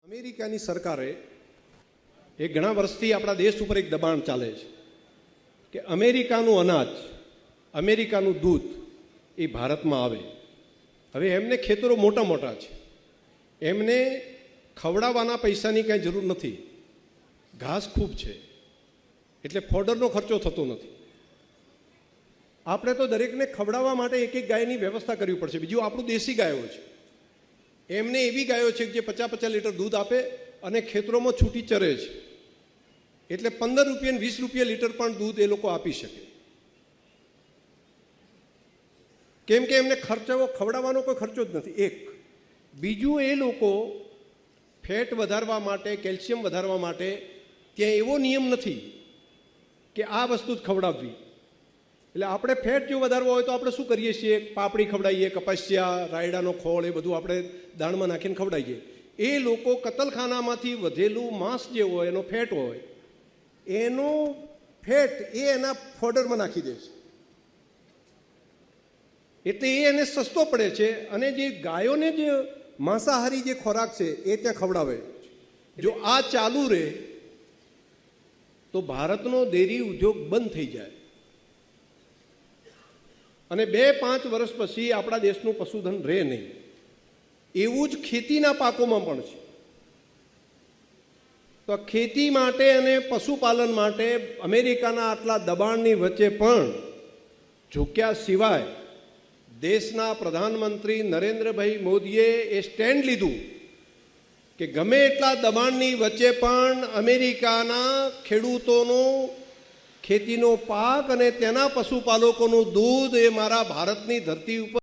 અમેરિકાની સરકારે એક ઘણા વર્ષથી આપણા દેશ ઉપર એક દબાણ ચાલે છે કે અમેરિકાનું અનાજ, અમેરિકાનું દૂધ એ ભારતમાં આવે. હવે એમને ખેતરો મોટા મોટા છે, એમને ખવડાવવાના પૈસાની કાંઈ જરૂર નથી, ઘાસ ખૂબ છે, એટલે ફોડરનો ખર્ચો થતો નથી. આપણે તો દરેકને ખવડાવવા માટે એક એક ગાયની વ્યવસ્થા કરવી પડશે. બીજું આપણું દેશી ગાયો છે, એમને એવી ગાયો છે કે જે 50-50 લીટર દૂધ આપે અને ખેતરોમાં છૂટી ચરે છે, એટલે 15 રૂપિયા અને 20 રૂપિયા લીટર પણ દૂધ એ લોકો આપી શકે. કેમ કે એમને ખવડાવવાનો કોઈ ખર્ચો જ નથી. એક બીજું, એ લોકો ફેટ વધારવા માટે, કેલ્શિયમ વધારવા માટે ત્યાં એવો નિયમ નથી કે આ વસ્તુ જ ખવડાવવી. એટલે આપણે ફેટ જો વધારવો હોય તો આપણે શું કરીએ છીએ? પાપડી ખવડાવીએ, કપાસિયા, રાયડાનો ખોળ, એ બધું આપણે દાણમાં નાખીને ખવડાવીએ. એ લોકો કતલખાનામાંથી વધેલું માંસ જે હોય, એનો ફેટ હોય, એનો ફેટ એ એના ફોડરમાં નાખી દે છે, એટલે એ એને સસ્તો પડે છે. અને જે ગાયોને જે માંસાહારી જે ખોરાક છે એ ત્યાં ખવડાવે. જો આ ચાલુ રહે તો ભારતનો ડેરી ઉદ્યોગ બંધ થઈ જાય અને 2-5 વર્ષ પછી આપણા દેશનું પશુધન રહે નહીં. એવું જ ખેતીના પાકોમાં પણ છે. તો ખેતી માટે અને પશુપાલન માટે અમેરિકાના આટલા દબાણની વચ્ચે પણ ઝૂક્યા સિવાય દેશના પ્રધાનમંત્રી નરેન્દ્રભાઈ મોદીએ એ સ્ટેન્ડ લીધું કે ગમે એટલા દબાણની વચ્ચે પણ અમેરિકાના ખેડૂતોનો ખેતીનો પાક અને તેના પશુપાલકોનું દૂધ એ મારા ભારતની ધરતી ઉપર